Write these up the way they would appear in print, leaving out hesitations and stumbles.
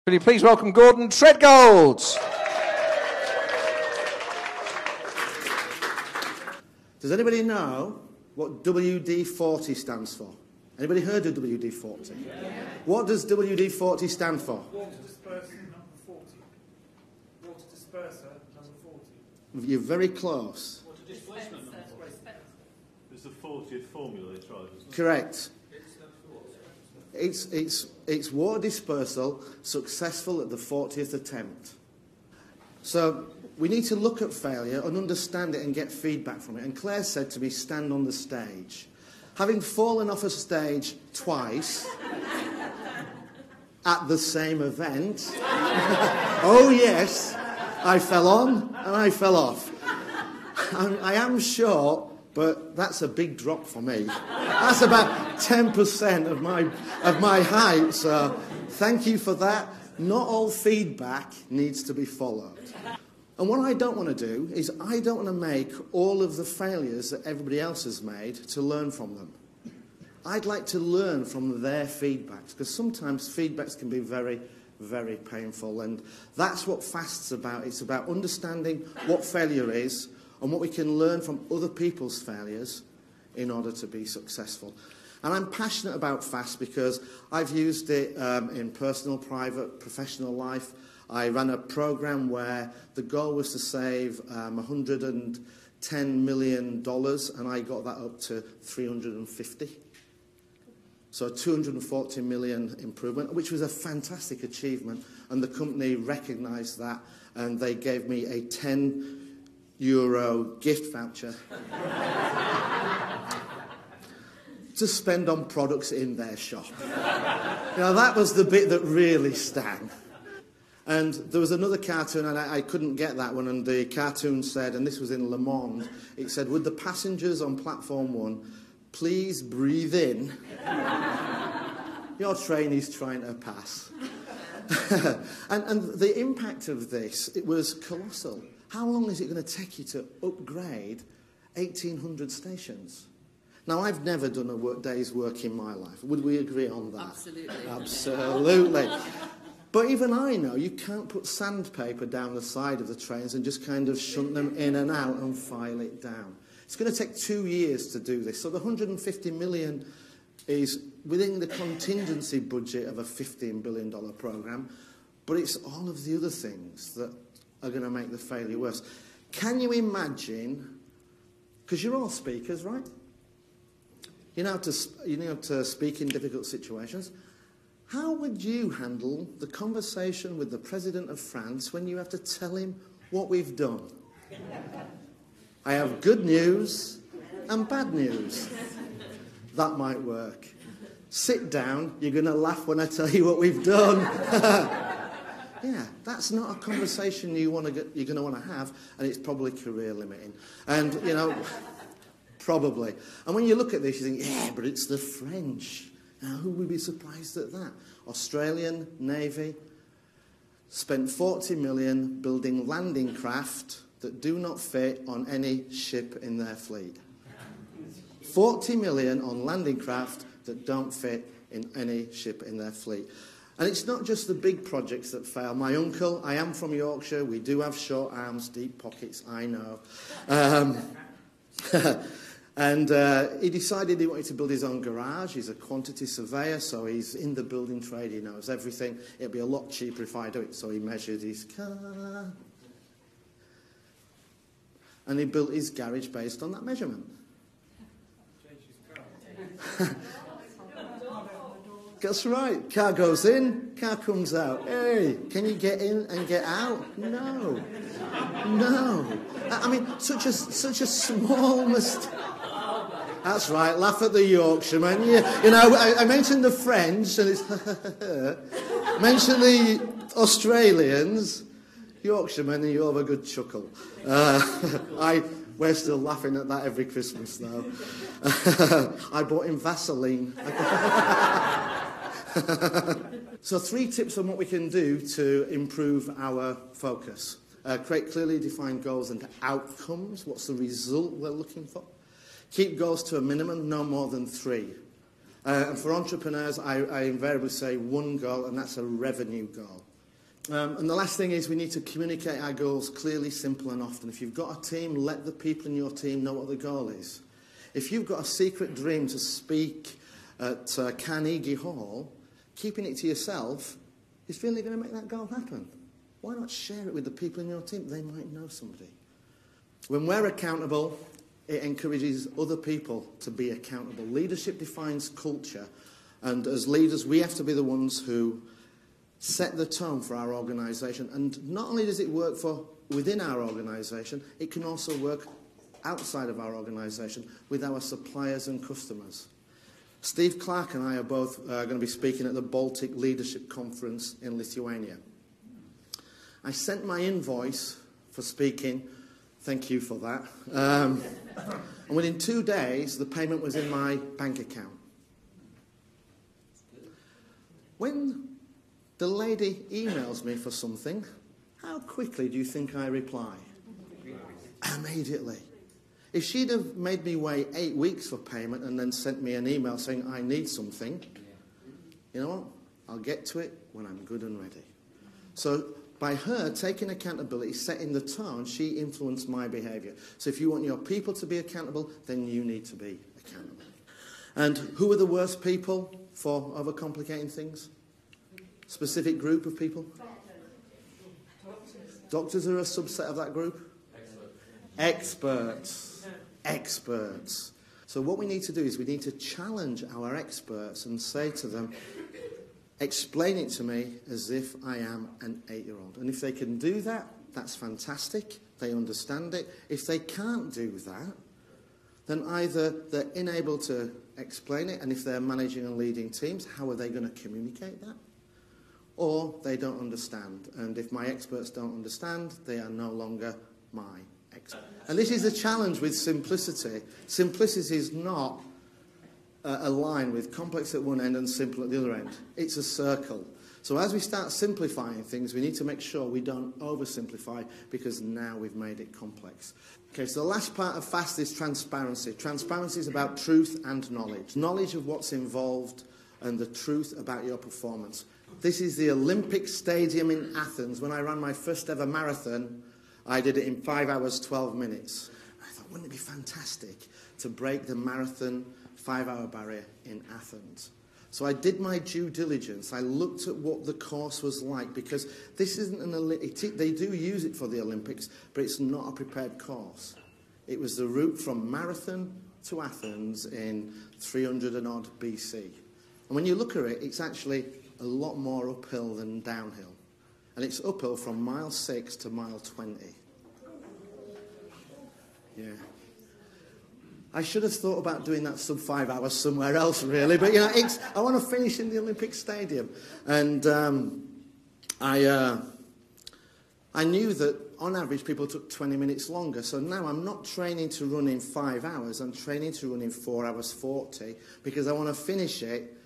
Will you please welcome Gordon Tredgold? Does anybody know what WD-40 stands for? Anybody heard of WD-40? Yeah. What does WD-40 stand for? Water disperser number 40. Water disperser number 40. You're very close. Water displacement number 40. It's the 40th formula they tried, isn't it? Correct. It's water dispersal successful at the 40th attempt. So we need to look at failure and understand it and get feedback from it. And Claire said to me, stand on the stage. Having fallen off a stage twice at the same event, oh yes, I fell on and I fell off. I am short, but that's a big drop for me. That's about 10% of my height, so thank you for that. Not all feedback needs to be followed. And what I don't want to do is I don't want to make all of the failures that everybody else has made to learn from them. I'd like to learn from their feedbacks, because sometimes feedbacks can be very, very painful, and that's what FAST's about. It's about understanding what failure is and what we can learn from other people's failures in order to be successful. And I'm passionate about FAST because I've used it in personal, private, professional life. I ran a program where the goal was to save $110 million, and I got that up to 350. So a 240 million improvement, which was a fantastic achievement, and the company recognised that, and they gave me a €10 gift voucher to spend on products in their shop. That was the bit that really stung. And there was another cartoon, and I couldn't get that one, and the cartoon said, and this was in Le Monde, it said, would the passengers on platform 1 please breathe in? Your train is trying to pass. and the impact of this, it was colossal. How long is it going to take you to upgrade 1,800 stations? Now, I've never done a day's work in my life. Would we agree on that? Absolutely. Absolutely. But even I know you can't put sandpaper down the side of the trains and just kind of shunt them in and out and file it down. It's going to take 2 years to do this. So the 150 million is within the contingency budget of a $15 billion programme, but it's all of the other things that are going to make the failure worse. Can you imagine, because you're all speakers, right? You know how to speak in difficult situations. How would you handle the conversation with the President of France when you have to tell him what we've done? I have good news and bad news. That might work. Sit down, you're going to laugh when I tell you what we've done. Yeah, that's not a conversation you're going to want to have, and it's probably career limiting. And, probably. And when you look at this, you think, yeah, but it's the French. Now, who would be surprised at that? Australian Navy spent 40 million building landing craft that do not fit on any ship in their fleet. 40 million on landing craft that don't fit in any ship in their fleet. And it's not just the big projects that fail. My uncle, I am from Yorkshire, we do have short arms, deep pockets, I know. And he decided he wanted to build his own garage. He's a quantity surveyor, so he's in the building trade, he knows everything. It'd be a lot cheaper if I do it. So he measured his car. And he built his garage based on that measurement. That's right. Car goes in, car comes out. Hey, can you get in and get out? No. No. I mean, such a small mistake. That's right, laugh at the Yorkshireman. I mentioned the French, and it's mention the Australians, Yorkshiremen, and you'll have a good chuckle. We're still laughing at that every Christmas, though. I bought him Vaseline. So 3 tips on what we can do to improve our focus. Create clearly defined goals and outcomes. What's the result we're looking for? Keep goals to a minimum, no more than 3. And for entrepreneurs, I invariably say 1 goal, and that's a revenue goal. And the last thing is we need to communicate our goals clearly, simple and often. If you've got a team, let the people in your team know what the goal is. If you've got a secret dream to speak at Carnegie Hall, keeping it to yourself is really going to make that goal happen. Why not share it with the people in your team? They might know somebody. When we're accountable, it encourages other people to be accountable. Leadership defines culture, and as leaders, we have to be the ones who set the tone for our organisation. And not only does it work for within our organisation, it can also work outside of our organisation with our suppliers and customers. Steve Clark and I are both going to be speaking at the Baltic Leadership Conference in Lithuania. I sent my invoice for speaking. Thank you for that. And within 2 days, the payment was in my bank account. When the lady emails me for something, how quickly do you think I reply? Immediately. If she'd have made me wait 8 weeks for payment and then sent me an email saying I need something, you know what? I'll get to it when I'm good and ready. So by her taking accountability, setting the tone, she influenced my behaviour. So if you want your people to be accountable, then you need to be accountable. And who are the worst people for overcomplicating things? Specific group of people? Doctors are a subset of that group? Experts. Experts. So what we need to do is we need to challenge our experts and say to them, explain it to me as if I am an 8-year-old. And if they can do that, that's fantastic. They understand it. If they can't do that, then either they're unable to explain it, and if they're managing and leading teams, how are they going to communicate that? Or they don't understand. And if my experts don't understand, they are no longer my experts. And this is the challenge with simplicity. Simplicity is not a line with complex at one end and simple at the other end. It's a circle. So as we start simplifying things, we need to make sure we don't oversimplify, because now we've made it complex. Okay, so the last part of FAST is transparency. Transparency is about truth and knowledge. Knowledge of what's involved and the truth about your performance. This is the Olympic Stadium in Athens. When I ran my first ever marathon, I did it in 5 hours, 12 minutes. I thought, wouldn't it be fantastic to break the marathon 5-hour barrier in Athens? So I did my due diligence. I looked at what the course was like, because this isn't an Olympic. They do use it for the Olympics, but it's not a prepared course. It was the route from Marathon to Athens in 300 and odd BC. And when you look at it, it's actually a lot more uphill than downhill. And it's uphill from mile 6 to mile 20. Yeah. I should have thought about doing that sub 5 hours somewhere else, really. But, you know, I want to finish in the Olympic Stadium. And I knew that, on average, people took 20 minutes longer. So now I'm not training to run in 5 hours. I'm training to run in 4 hours 40, because I want to finish it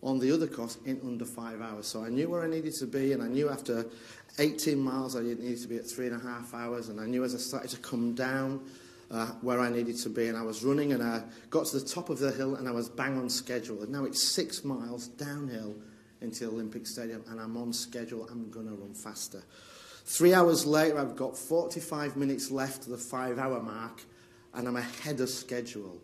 on the other course in under 5 hours. So I knew where I needed to be, and I knew after 18 miles I needed to be at 3.5 hours, and I knew as I started to come down where I needed to be, and I was running, and I got to the top of the hill, and I was bang on schedule. And now it's 6 miles downhill into the Olympic Stadium, and I'm on schedule. I'm going to run faster. 3 hours later, I've got 45 minutes left to the 5-hour mark, and I'm ahead of schedule.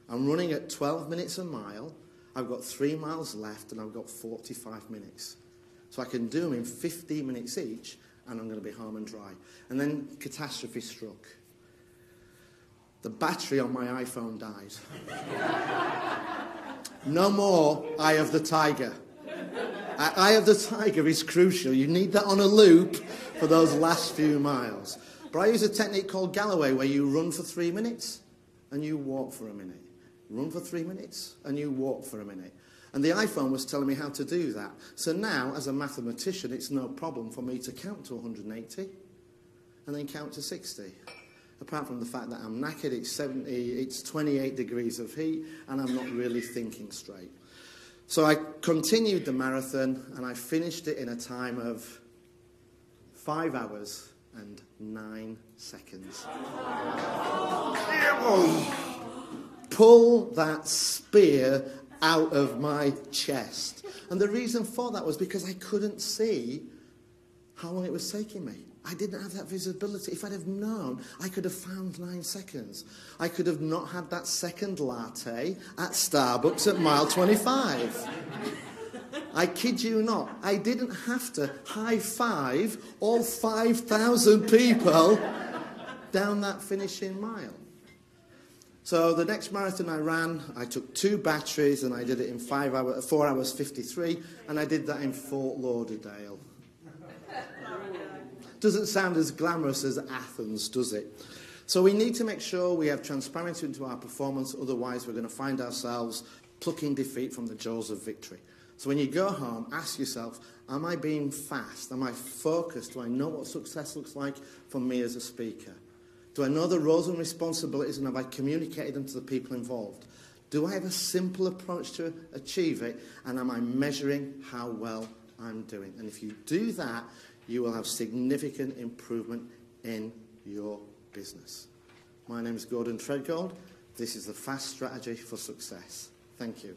I'm running at 12 minutes a mile. I've got 3 miles left, and I've got 45 minutes. So I can do them in 15 minutes each, and I'm going to be home and dry. And then catastrophe struck. The battery on my iPhone died. No more Eye of the Tiger. Eye of the Tiger is crucial. You need that on a loop for those last few miles. But I use a technique called Galloway, where you run for 3 minutes and you walk for a minute. Run for 3 minutes and you walk for a minute. And the iPhone was telling me how to do that. So now, as a mathematician, it's no problem for me to count to 180 and then count to 60. Apart from the fact that I'm knackered, it's 28 degrees of heat, and I'm not really thinking straight. So I continued the marathon, and I finished it in a time of 5 hours and 9 seconds. Pull that spear out of my chest. And the reason for that was because I couldn't see how long it was taking me. I didn't have that visibility. If I'd have known, I could have found 9 seconds. I could have not had that second latte at Starbucks at mile 25. I kid you not. I didn't have to high-five all 5,000 people down that finishing mile. So the next marathon I ran, I took 2 batteries and I did it in 4 hours 53, and I did that in Fort Lauderdale. Doesn't sound as glamorous as Athens, does it? So we need to make sure we have transparency into our performance, otherwise we're going to find ourselves plucking defeat from the jaws of victory. So when you go home, ask yourself, am I being fast? Am I focused? Do I know what success looks like for me as a speaker? Do I know the roles and responsibilities, and have I communicated them to the people involved? Do I have a simple approach to achieve it, and am I measuring how well I'm doing? And if you do that, you will have significant improvement in your business. My name is Gordon Tredgold. This is the Fast Strategy for Success. Thank you.